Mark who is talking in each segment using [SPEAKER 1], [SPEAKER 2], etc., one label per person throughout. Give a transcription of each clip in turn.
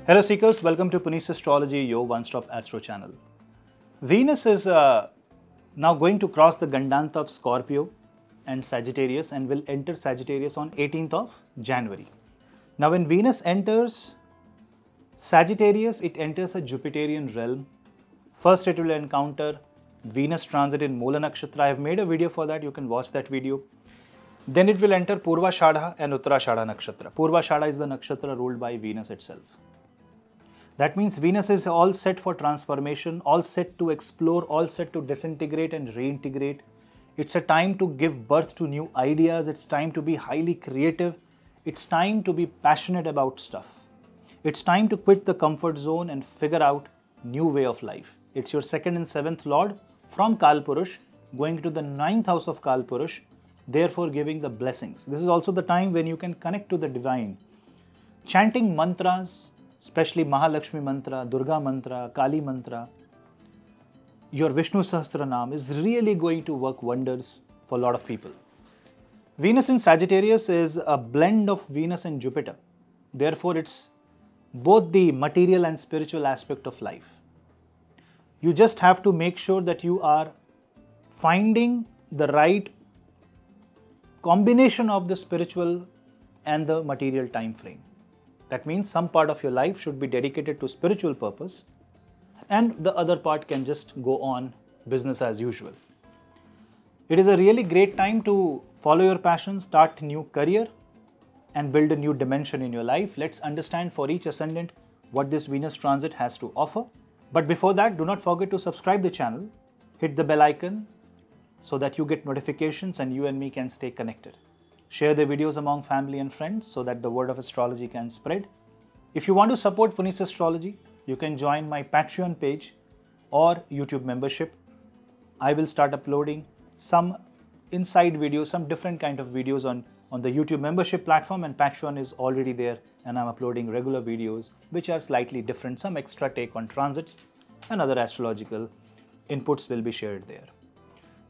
[SPEAKER 1] Hello Seekers, welcome to Punneit's Astrology, your one-stop astro channel. Venus is now going to cross the Gandanta of Scorpio and Sagittarius and will enter Sagittarius on 18th of January. Now when Venus enters Sagittarius, it enters a Jupiterian realm. First it will encounter Venus transit in Moola Nakshatra. I have made a video for that, you can watch that video. Then it will enter Purvashadha and Uttarashadha Nakshatra. Purvashadha is the nakshatra ruled by Venus itself. That means Venus is all set for transformation, all set to explore, all set to disintegrate and reintegrate. It's a time to give birth to new ideas. It's time to be highly creative. It's time to be passionate about stuff. It's time to quit the comfort zone and figure out new way of life. It's your 2nd and 7th Lord from Kalpurush going to the 9th house of Kalpurush, therefore giving the blessings. This is also the time when you can connect to the divine. Chanting mantras, especially Mahalakshmi mantra, Durga mantra, Kali mantra, your Vishnu Sahasranam is really going to work wonders for a lot of people. Venus in Sagittarius is a blend of Venus and Jupiter. Therefore, it's both the material and spiritual aspect of life. You just have to make sure that you are finding the right combination of the spiritual and the material time frame. That means some part of your life should be dedicated to spiritual purpose and the other part can just go on business as usual. It is a really great time to follow your passion, start a new career and build a new dimension in your life. Let's understand for each ascendant what this Venus transit has to offer. But before that, do not forget to subscribe the channel, hit the bell icon so that you get notifications and you and me can stay connected. Share the videos among family and friends so that the word of astrology can spread. If you want to support Punneit's Astrology, you can join my Patreon page or YouTube membership. I will start uploading some inside videos, some different kind of videos on the YouTube membership platform, and Patreon is already there and I'm uploading regular videos which are slightly different, some extra take on transits and other astrological inputs will be shared there.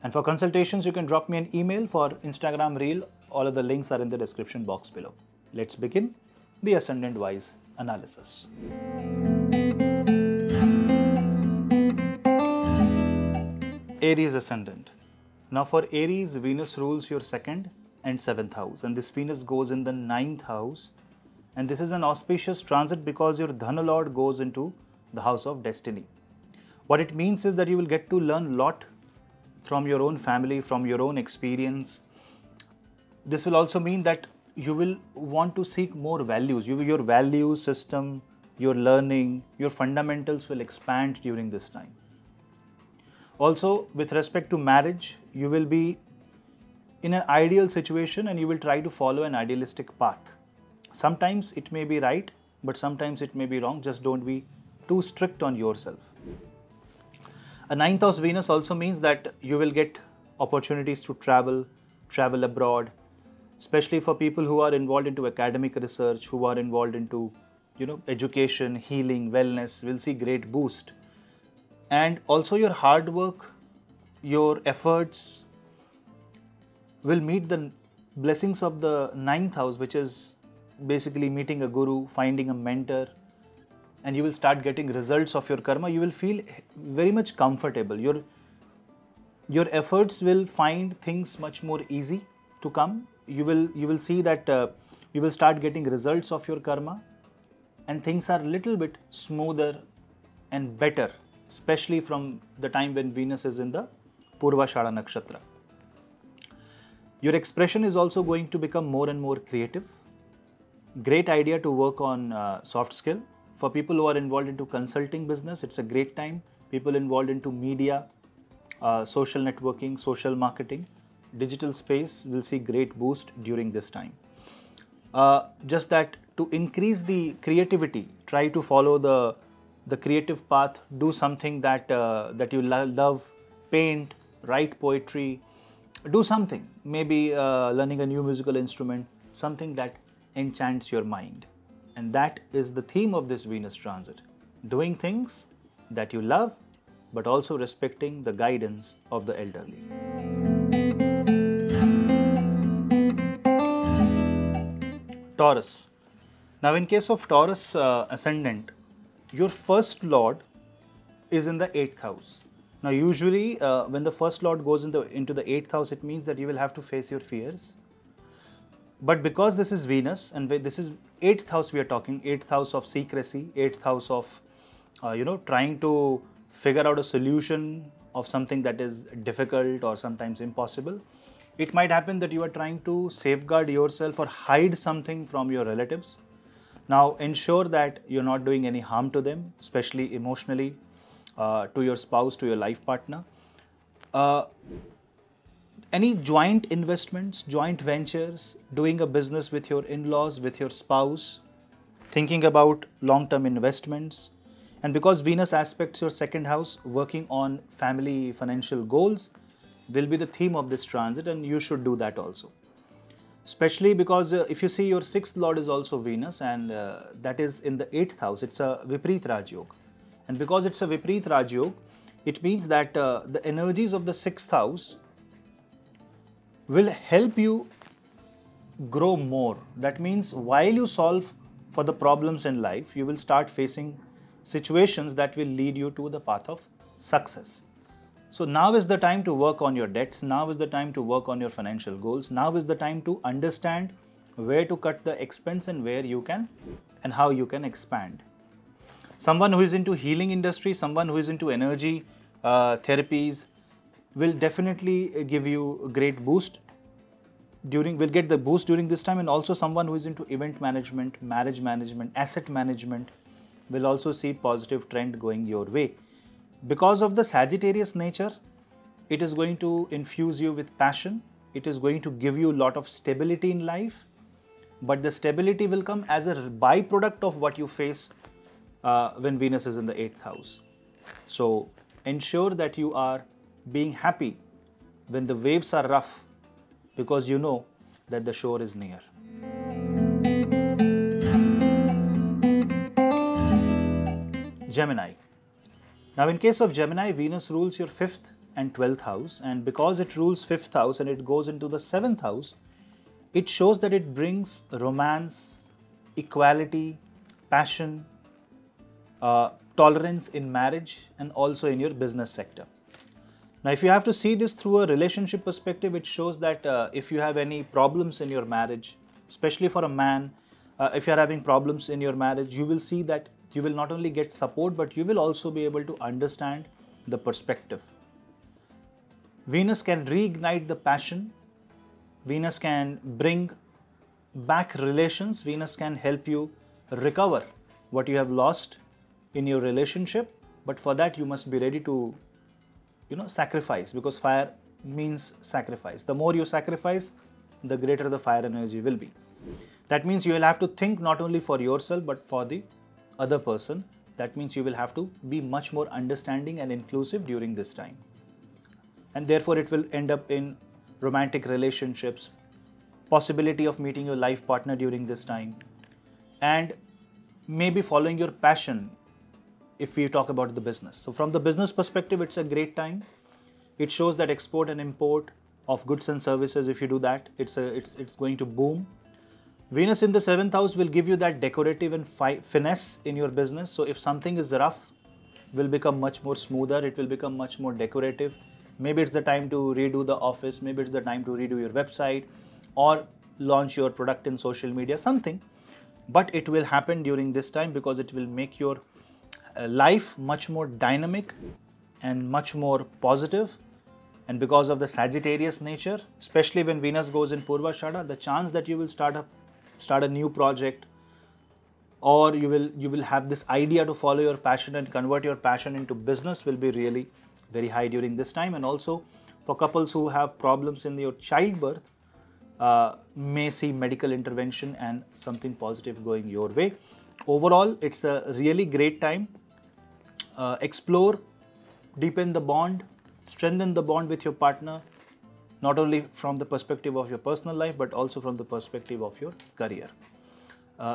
[SPEAKER 1] And for consultations, you can drop me an email for Instagram Reel. All of the links are in the description box below. Let's begin the ascendant-wise analysis. Aries ascendant. Now for Aries, Venus rules your 2nd and 7th house, and this Venus goes in the 9th house, and this is an auspicious transit because your Dhanu Lord goes into the house of destiny. What it means is that you will get to learn a lot from your own family, from your own experience. This will also mean that you will want to seek more values. Your value system, your learning, your fundamentals will expand during this time. Also, with respect to marriage, you will be in an ideal situation and you will try to follow an idealistic path. Sometimes it may be right, but sometimes it may be wrong. Just don't be too strict on yourself. A 9th house Venus also means that you will get opportunities to travel abroad, especially for people who are involved into academic research, who are involved into, education, healing, wellness, will see great boost. And also your hard work, your efforts will meet the blessings of the 9th house, which is basically meeting a guru, finding a mentor, and you will start getting results of your karma. You will feel very much comfortable. Your efforts will find things much more easy to come. You will see that you will start getting results of your karma and things are a little bit smoother and better, especially from the time when Venus is in the Purvashadha Nakshatra. Your expression is also going to become more and more creative. Great idea to work on soft skill. For people who are involved into consulting business, it's a great time. People involved into media, social networking, social marketing, digital space will see great boost during this time. Just that to increase the creativity, try to follow the creative path, do something that you love, paint, write poetry, do something, maybe learning a new musical instrument, something that enchants your mind. And that is the theme of this Venus transit, doing things that you love, but also respecting the guidance of the elderly. Taurus. Now in case of Taurus ascendant, your first lord is in the 8th house. Now usually when the first lord goes into the 8th house, it means that you will have to face your fears. But because this is Venus and this is 8th house, we are talking 8th house of secrecy, 8th house of trying to figure out a solution of something that is difficult or sometimes impossible. It might happen that you are trying to safeguard yourself or hide something from your relatives. Now ensure that you're not doing any harm to them, especially emotionally, to your spouse, to your life partner. Any joint investments, joint ventures, doing a business with your in-laws, with your spouse, thinking about long-term investments. And because Venus aspects your 2nd house, working on family financial goals will be the theme of this transit, and you should do that also. Especially because if you see your 6th lord is also Venus, and that is in the 8th house, it's a Vipreet Raj Yoga. And because it's a Vipreet Raj Yoga, it means that the energies of the 6th house will help you grow more. That means while you solve for the problems in life, you will start facing situations that will lead you to the path of success. So now is the time to work on your debts. Now is the time to work on your financial goals. Now is the time to understand where to cut the expense and where you can and how you can expand. Someone who is into healing industry, someone who is into energy therapies will definitely give you a great boost will get the boost during this time. And also someone who is into event management, marriage management, asset management will also see positive trend going your way. Because of the Sagittarius nature, it is going to infuse you with passion. It is going to give you a lot of stability in life, but the stability will come as a byproduct of what you face when Venus is in the 8th house. So ensure that you are being happy when the waves are rough, because you know that the shore is near. Gemini. Now in case of Gemini, Venus rules your 5th and 12th house, and because it rules 5th house and it goes into the 7th house, it shows that it brings romance, equality, passion, tolerance in marriage and also in your business sector. Now if you have to see this through a relationship perspective, it shows that if you have any problems in your marriage, especially for a man, if you are having problems in your marriage, you will see that you will not only get support, but you will also be able to understand the perspective. Venus can reignite the passion. Venus can bring back relations. Venus can help you recover what you have lost in your relationship. But for that, you must be ready to, sacrifice, because fire means sacrifice. The more you sacrifice, the greater the fire energy will be. That means you will have to think not only for yourself, but for the other person. That means you will have to be much more understanding and inclusive during this time. And therefore, it will end up in romantic relationships, possibility of meeting your life partner during this time, and maybe following your passion if we talk about the business. So from the business perspective, it's a great time. It shows that export and import of goods and services, if you do that, it's going to boom. Venus in the 7th house will give you that decorative and finesse in your business. So if something is rough, will become much more smoother, it will become much more decorative. Maybe it's the time to redo the office, maybe it's the time to redo your website or launch your product in social media, something. But it will happen during this time because it will make your life much more dynamic and much more positive. And because of the Sagittarius nature, especially when Venus goes in Purvashada, the chance that you will start a new project, or you will have this idea to follow your passion and convert your passion into business will be really very high during this time. And also for couples who have problems in your childbirth, may see medical intervention and something positive going your way. Overall, it's a really great time. Explore, deepen the bond, strengthen the bond with your partner, not only from the perspective of your personal life, but also from the perspective of your career.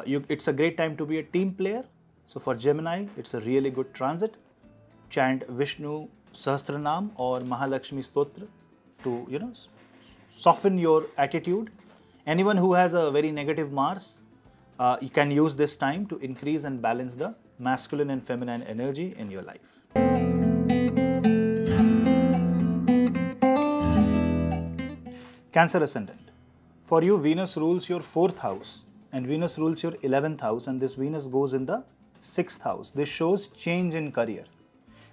[SPEAKER 1] It's a great time to be a team player. So for Gemini, it's a really good transit. Chant Vishnu Sahasranam or Mahalakshmi Stotra to, soften your attitude. Anyone who has a very negative Mars, you can use this time to increase and balance the masculine and feminine energy in your life. Cancer Ascendant. For you, Venus rules your 4th house and Venus rules your 11th house, and this Venus goes in the 6th house. This shows change in career.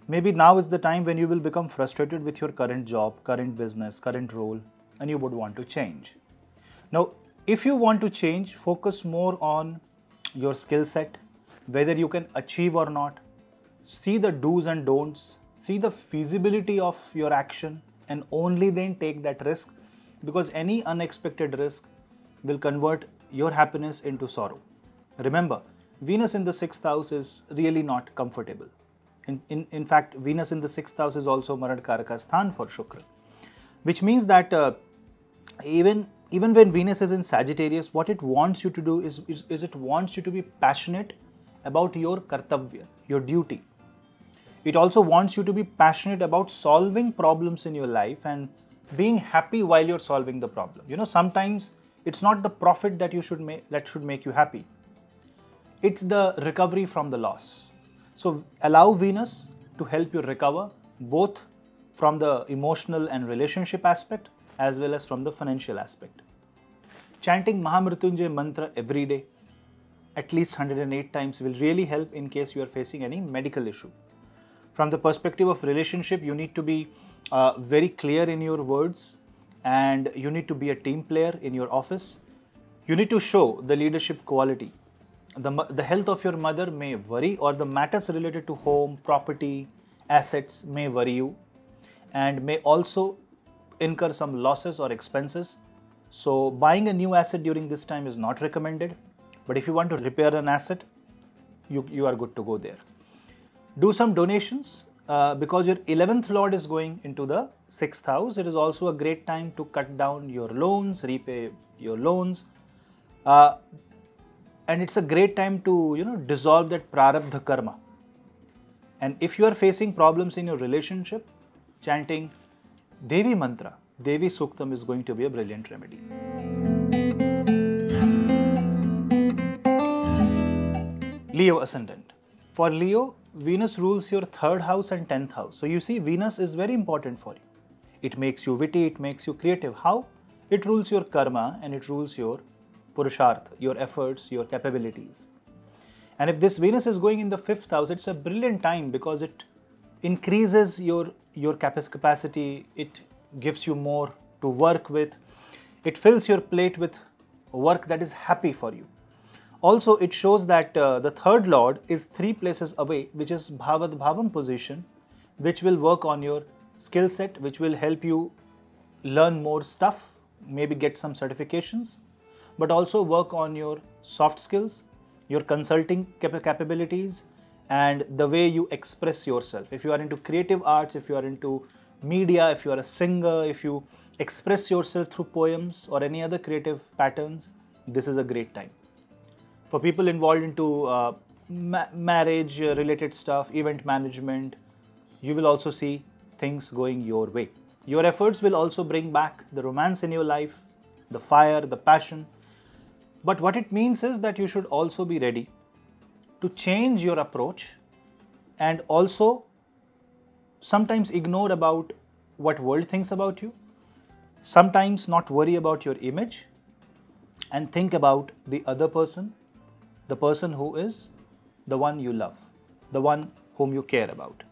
[SPEAKER 1] Maybe now is the time when you will become frustrated with your current job, current business, current role, and you would want to change. Now, if you want to change, focus more on your skill set, whether you can achieve or not. See the do's and don'ts, see the feasibility of your action, and only then take that risk, because any unexpected risk will convert your happiness into sorrow. Remember, Venus in the 6th house is really not comfortable. In fact, Venus in the 6th house is also Marad Karaka Sthan for Shukra, which means that even when Venus is in Sagittarius, what it wants you to do is it wants you to be passionate about your kartavya, your duty. It also wants you to be passionate about solving problems in your life and being happy while you're solving the problem. You know, sometimes it's not the profit that you should make that should make you happy. It's the recovery from the loss. So allow Venus to help you recover both from the emotional and relationship aspect as well as from the financial aspect. Chanting Mahamrityunjay mantra every day, at least 108 times, will really help in case you are facing any medical issue. From the perspective of relationship, you need to be very clear in your words, and you need to be a team player in your office. You need to show the leadership quality. The health of your mother may worry, or the matters related to home, property, assets may worry you, and may also incur some losses or expenses. So buying a new asset during this time is not recommended, but if you want to repair an asset, you are good to go there. Do some donations because your 11th lord is going into the 6th house. It is also a great time to cut down your loans, repay your loans, and it's a great time to dissolve that prarabdha karma. And if you are facing problems in your relationship, chanting Devi mantra, Devi Suktam, is going to be a brilliant remedy. Leo Ascendant. For Leo, Venus rules your 3rd house and 10th house. So you see, Venus is very important for you. It makes you witty, it makes you creative. How? It rules your karma and it rules your purusharth, your efforts, your capabilities. And if this Venus is going in the 5th house, it's a brilliant time because it increases your capacity, it gives you more to work with, it fills your plate with work that is happy for you. Also, it shows that the 3rd lord is 3 places away, which is Bhavad Bhavam position, which will work on your skill set, which will help you learn more stuff, maybe get some certifications, but also work on your soft skills, your consulting capabilities, and the way you express yourself. If you are into creative arts, if you are into media, if you are a singer, if you express yourself through poems or any other creative patterns, this is a great time. For people involved into marriage related stuff, event management, you will also see things going your way. Your efforts will also bring back the romance in your life, the fire, the passion. But what it means is that you should also be ready to change your approach and also sometimes ignore about what world thinks about you, sometimes not worry about your image, and think about the other person, the person who is the one you love, the one whom you care about.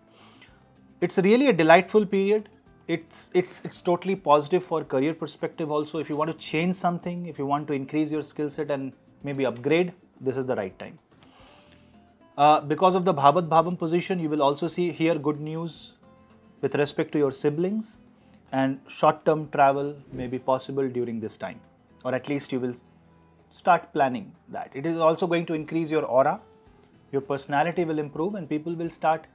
[SPEAKER 1] It's really a delightful period. It's totally positive for career perspective also. If you want to change something, if you want to increase your skill set and maybe upgrade, this is the right time. Because of the Bhavad Bhavam position, you will also hear good news with respect to your siblings, and short-term travel may be possible during this time, or at least you will start planning that. It is also going to increase your aura, your personality will improve, and people will start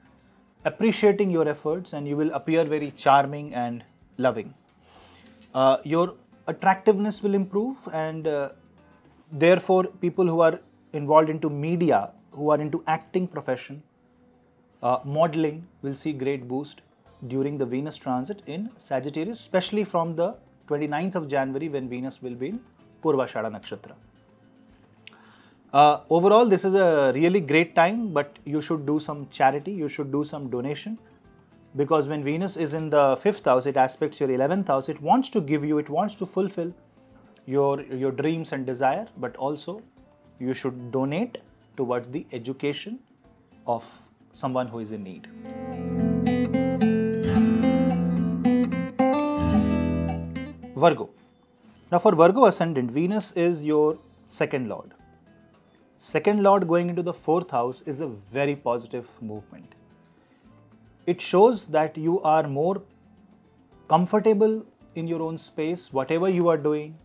[SPEAKER 1] appreciating your efforts, and you will appear very charming and loving. Your attractiveness will improve, and therefore people who are involved into media, who are into acting profession, modeling, will see great boost during the Venus transit in Sagittarius, especially from the 29th of January when Venus will be in Purvashada Nakshatra. Overall, this is a really great time, but you should do some charity, you should do some donation, because when Venus is in the 5th house, it aspects your 11th house. It wants to give you, it wants to fulfill your dreams and desire, but also you should donate towards the education of someone who is in need. Virgo. Now for Virgo ascendant, Venus is your second lord. Second lord going into the 4th house is a very positive movement. It shows that you are more comfortable in your own space, whatever you are doing.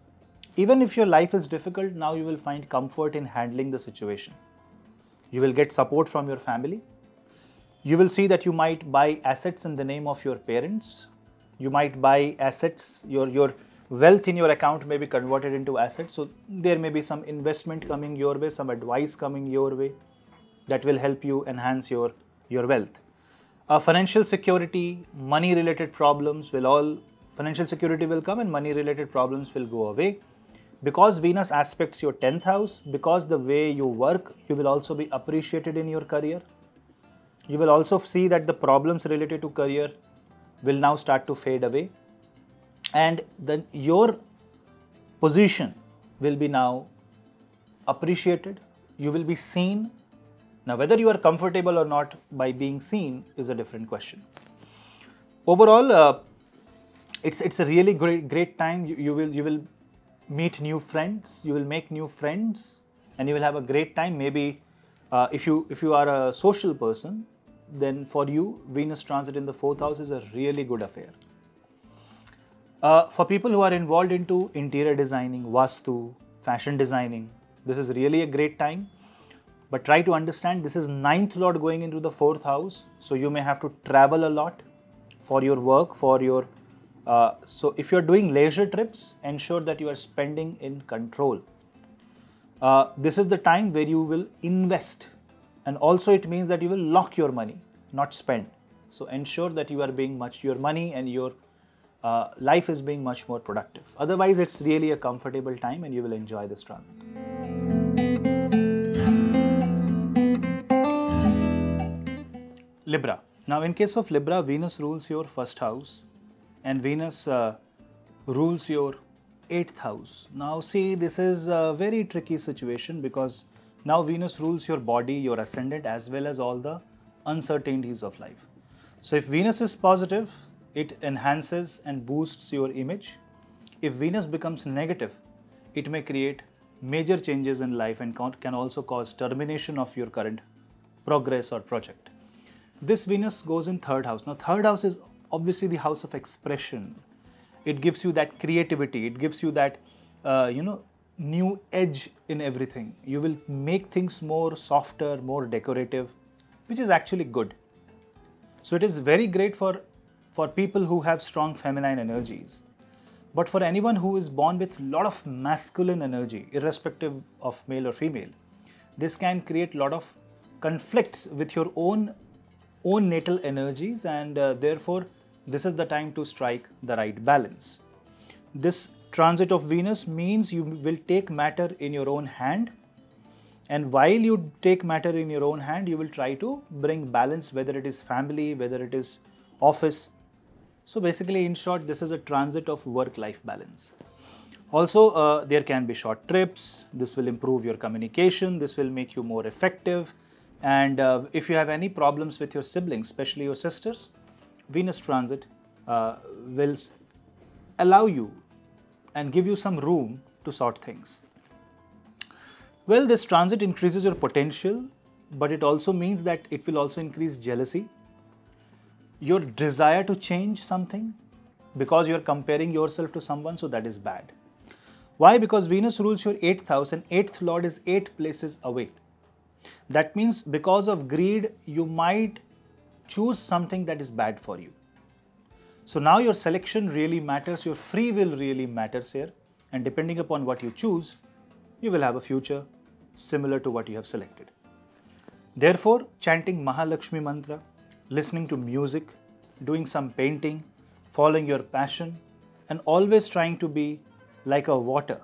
[SPEAKER 1] Even if your life is difficult, now you will find comfort in handling the situation. You will get support from your family. You will see that you might buy assets in the name of your parents. You might buy assets, your wealth in your account may be converted into assets. So there may be some investment coming your way, some advice coming your way that will help you enhance your wealth. Financial security, money related problems financial security will come and money related problems will go away. Because Venus aspects your 10th house, because the way you work, you will also be appreciated in your career. You will also see that the problems related to career will now start to fade away. And then your position will be now appreciated. You will be seen. Now, whether you are comfortable or not by being seen is a different question. Overall, it's a really great time. You will meet new friends. You will make new friends, and you will have a great time. Maybe if you are a social person, then for you Venus transit in the 4th house is a really good affair. For people who are involved into interior designing, vastu, fashion designing, this is really a great time. But try to understand, this is 9th lord going into the 4th house, so you may have to travel a lot for your work, for your so if you are doing leisure trips, ensure that you are spending in control. This is the time where you will invest, and also it means that you will lock your money, not spend. So ensure that you are being your money and your life is being much more productive. Otherwise, it's really a comfortable time and you will enjoy this transit. Libra. Now in case of Libra, Venus rules your 1st house and Venus rules your 8th house. Now see, this is a very tricky situation because now Venus rules your body, your ascendant, as well as all the uncertainties of life. So if Venus is positive, it enhances and boosts your image. If Venus becomes negative, it may create major changes in life and can also cause termination of your current progress or project. This Venus goes in 3rd house. Now 3rd house is obviously the house of expression. It gives you that creativity. It gives you that, new edge in everything. You will make things more softer, more decorative, which is actually good. So it is very great for people who have strong feminine energies. But for anyone who is born with a lot of masculine energy, irrespective of male or female, this can create a lot of conflicts with your own natal energies, and therefore this is the time to strike the right balance. This transit of Venus means you will take matter in your own hand, and while you take matter in your own hand, you will try to bring balance, whether it is family, whether it is office. So basically, in short, this is a transit of work-life balance. Also, there can be short trips. This will improve your communication. This will make you more effective. And if you have any problems with your siblings, especially your sisters, Venus transit will allow you and give you some room to sort things. Well, this transit increases your potential, but it also means that it will also increase jealousy. Your desire to change something because you are comparing yourself to someone, so that is bad. Why? Because Venus rules your 8th house and 8th lord is 8 places away. That means because of greed, you might choose something that is bad for you. So now your selection really matters, your free will really matters here, and depending upon what you choose, you will have a future similar to what you have selected. Therefore, chanting Mahalakshmi mantra, listening to music, doing some painting, following your passion, and always trying to be like a water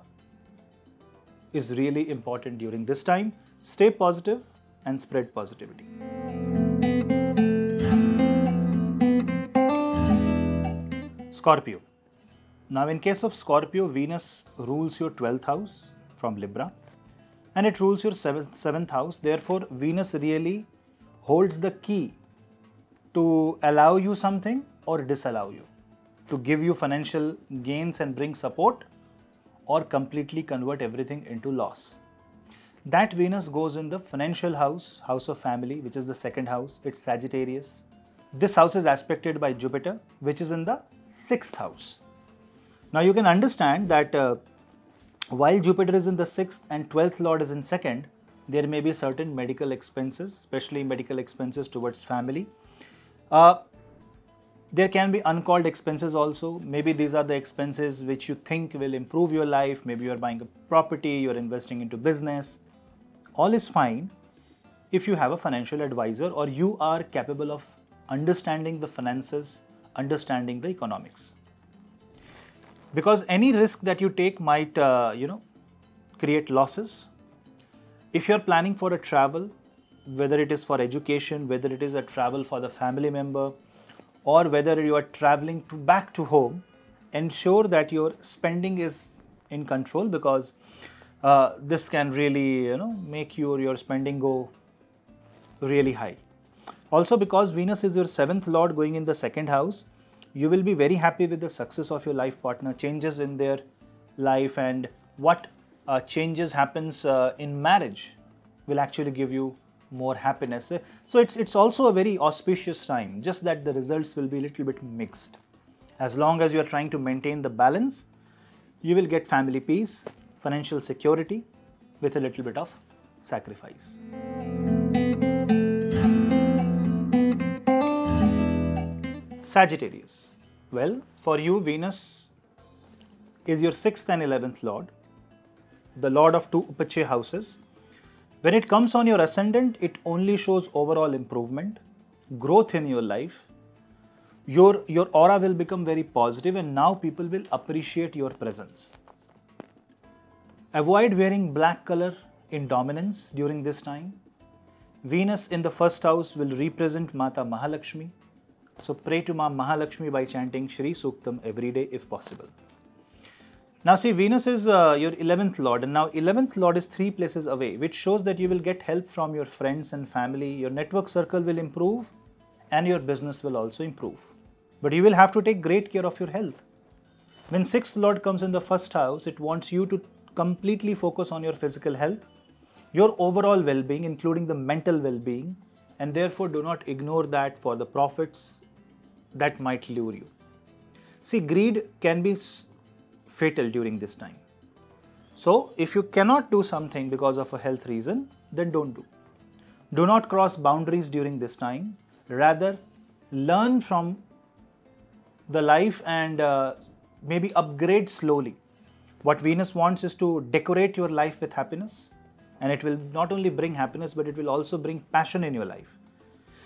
[SPEAKER 1] is really important during this time. Stay positive and spread positivity. Scorpio. Now in case of Scorpio, Venus rules your 12th house from Libra and it rules your 7th house. Therefore, Venus really holds the key to allow you something or disallow you, to give you financial gains and bring support, or completely convert everything into loss. That Venus goes in the financial house, house of family, which is the 2nd house. It's Sagittarius. This house is aspected by Jupiter, which is in the 6th house. Now you can understand that while Jupiter is in the 6th and 12th lord is in 2nd, there may be certain medical expenses, especially medical expenses towards family. There can be uncalled expenses also. Maybe these are the expenses which you think will improve your life. Maybe you are buying a property, you are investing into business. All is fine if you have a financial advisor or you are capable of understanding the finances, understanding the economics. Because any risk that you take might, create losses. If you are planning for a travel, whether it is for education, whether it is a travel for the family member, or whether you are traveling back to home, ensure that your spending is in control, because this can really, make your spending go really high. Also, because Venus is your 7th lord going in the 2nd house, you will be very happy with the success of your life partner, changes in their life, and what changes happens in marriage will actually give you more happiness. So it's also a very auspicious time, just that the results will be a little bit mixed. As long as you are trying to maintain the balance, you will get family peace, financial security with a little bit of sacrifice. Sagittarius. Well, for you, Venus is your 6th and 11th lord, the lord of 2 Upache houses. When it comes on your ascendant, it only shows overall improvement, growth in your life. Your aura will become very positive and now people will appreciate your presence. Avoid wearing black color in dominance during this time. Venus in the 1st house will represent Mata Mahalakshmi. So pray to Ma Mahalakshmi by chanting Shri Suktam every day if possible. Now see, Venus is your 11th lord, and now 11th lord is 3 places away, which shows that you will get help from your friends and family, your network circle will improve and your business will also improve. But you will have to take great care of your health. When 6th lord comes in the 1st house, it wants you to completely focus on your physical health, your overall well-being, including the mental well-being, and therefore do not ignore that for the profits that might lure you. See, greed can be fatal during this time. So, if you cannot do something because of a health reason, then don't do. Do not cross boundaries during this time. Rather, learn from the life and maybe upgrade slowly. What Venus wants is to decorate your life with happiness, and it will not only bring happiness, but it will also bring passion in your life.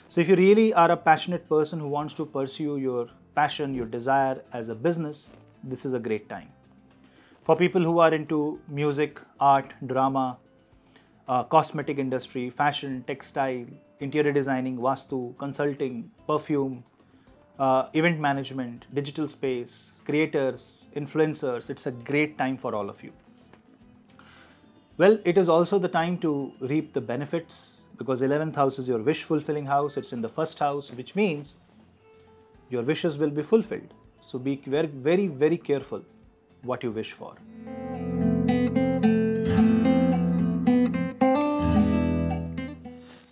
[SPEAKER 1] So if you really are a passionate person who wants to pursue your passion, your desire as a business, this is a great time. For people who are into music, art, drama, cosmetic industry, fashion, textile, interior designing, vastu, consulting, perfume, event management, digital space, creators, influencers, it's a great time for all of you. Well, it is also the time to reap the benefits, because 11th house is your wish fulfilling house. It's in the 1st house, which means your wishes will be fulfilled. So be very, very, very careful what you wish for.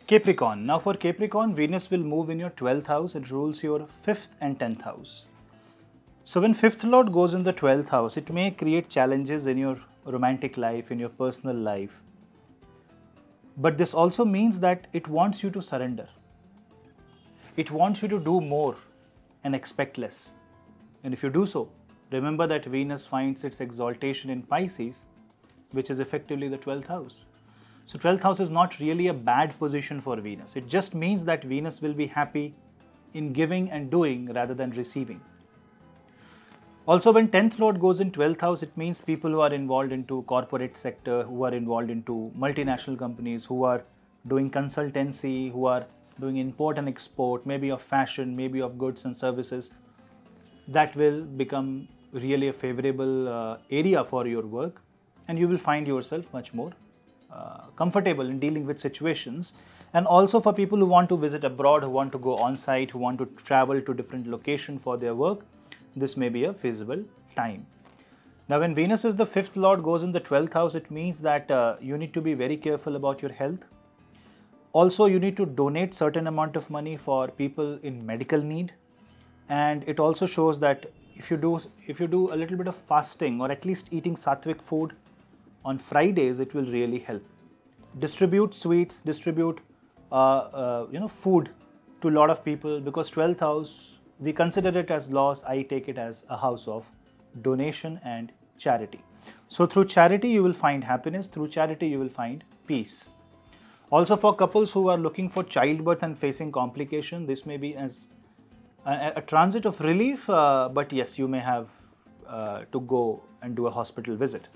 [SPEAKER 1] Capricorn. Now for Capricorn, Venus will move in your 12th house. It rules your 5th and 10th house. So when 5th lord goes in the 12th house, it may create challenges in your romantic life, in your personal life. But this also means that it wants you to surrender. It wants you to do more and expect less. And if you do so, remember that Venus finds its exaltation in Pisces, which is effectively the 12th house. So 12th house is not really a bad position for Venus. It just means that Venus will be happy in giving and doing rather than receiving. Also, when 10th Lord goes in 12th house, it means people who are involved into corporate sector, who are involved into multinational companies, who are doing consultancy, who are doing import and export, maybe of fashion, maybe of goods and services. That will become really a favorable area for your work, and you will find yourself much more comfortable in dealing with situations. And also for people who want to visit abroad, who want to go on site, who want to travel to different locations for their work, this may be a feasible time. Now, when Venus is the 5th Lord goes in the 12th house, it means that you need to be very careful about your health. Also, you need to donate certain amount of money for people in medical need. And it also shows that if you do a little bit of fasting or at least eating sattvic food on Fridays, it will really help. Distribute sweets, distribute food to a lot of people, because 12th house, we consider it as loss. I take it as a house of donation and charity. So through charity you will find happiness, through charity you will find peace. Also for couples who are looking for childbirth and facing complication, this may be as a transit of relief, but yes, you may have to go and do a hospital visit.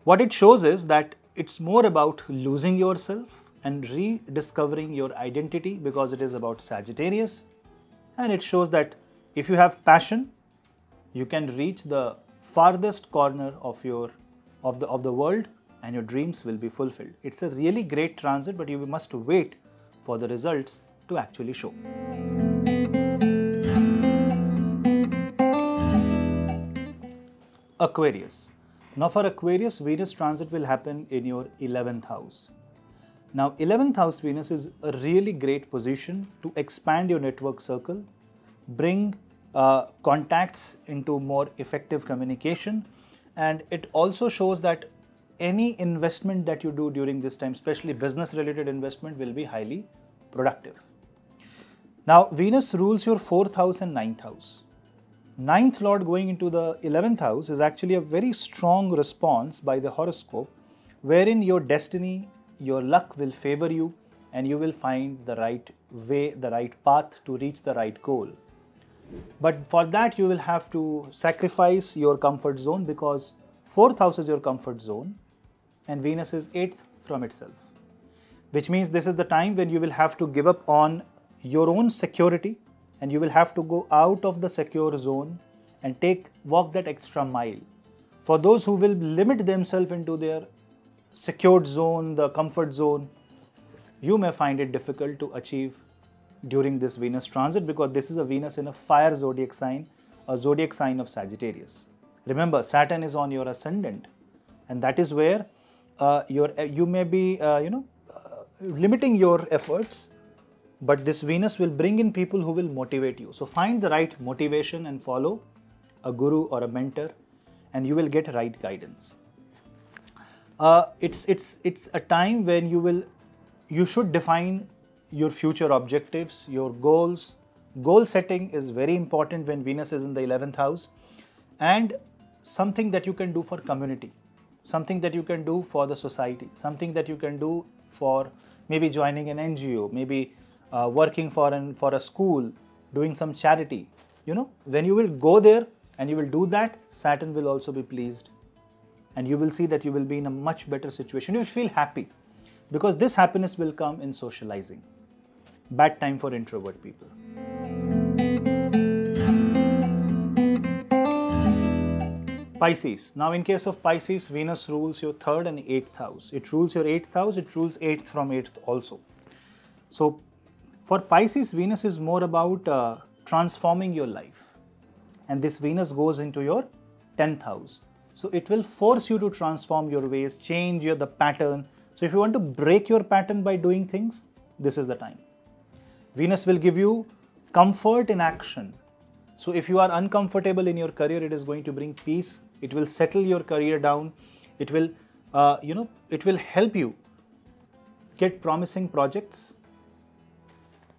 [SPEAKER 1] What it shows is that it's more about losing yourself and rediscovering your identity, because it is about Sagittarius. And it shows that if you have passion, you can reach the farthest corner of the world, and your dreams will be fulfilled. It's a really great transit, but you must wait for the results to actually show. Aquarius. Now for Aquarius, Venus transit will happen in your 11th house. Now 11th house Venus is a really great position to expand your network circle, bring contacts into more effective communication, and it also shows that any investment that you do during this time, especially business related investment, will be highly productive. Now Venus rules your 4th house and 9th house. 9th Lord going into the 11th house is actually a very strong response by the horoscope, wherein your destiny, your luck will favor you, and you will find the right way, the right path to reach the right goal. But for that you will have to sacrifice your comfort zone, because 4th house is your comfort zone and Venus is 8th from itself, which means this is the time when you will have to give up on your own security, and you will have to go out of the secure zone and walk that extra mile. For those who will limit themselves into their secured zone, the comfort zone, you may find it difficult to achieve during this Venus transit, because this is a Venus in a fire zodiac sign, a zodiac sign of Sagittarius. Remember, Saturn is on your ascendant, and that is where you may be limiting your efforts, but this Venus will bring in people who will motivate you. So find the right motivation and follow a guru or a mentor, and you will get right guidance. It's a time when you should define your future objectives, your goals. Goal setting is very important when Venus is in the 11th house, and something that you can do for community, something that you can do for the society, something that you can do for maybe joining an NGO, maybe working for a school, doing some charity. When you will go there and you will do that, Saturn will also be pleased, and you will see that you will be in a much better situation. You will feel happy, because this happiness will come in socializing. Bad time for introvert people. Pisces. Now in case of Pisces, Venus rules your 3rd and 8th house. It rules your 8th house, it rules 8th from 8th also. So for Pisces, Venus is more about transforming your life, and this Venus goes into your 10th house. So it will force you to transform your ways, change the pattern. So if you want to break your pattern by doing things, this is the time. Venus will give you comfort in action. So if you are uncomfortable in your career, it is going to bring peace. It will settle your career down. It will, it will help you get promising projects,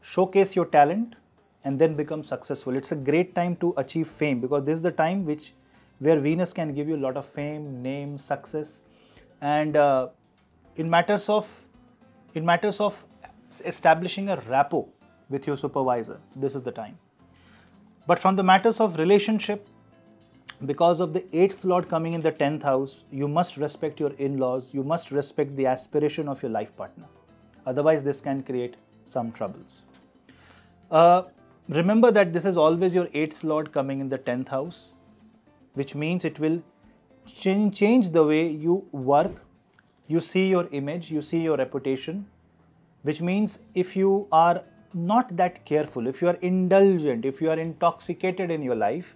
[SPEAKER 1] showcase your talent, and then become successful. It's a great time to achieve fame, because this is the time where Venus can give you a lot of fame, name, success, and in matters of establishing a rapport with your supervisor, this is the time. But from the matters of relationship, because of the 8th Lord coming in the 10th house, you must respect your in-laws, you must respect the aspiration of your life partner. Otherwise, this can create some troubles. Remember that this is always your 8th Lord coming in the 10th house, which means it will change the way you work, you see your image, you see your reputation, which means if you are not that careful, if you are indulgent, if you are intoxicated in your life,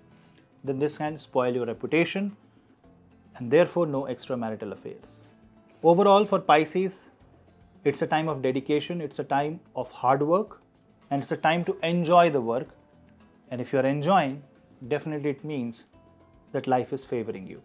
[SPEAKER 1] then this can spoil your reputation and therefore no extramarital affairs. Overall, for Pisces, it's a time of dedication, it's a time of hard work, and it's a time to enjoy the work. And if you are enjoying, definitely it means that life is favoring you.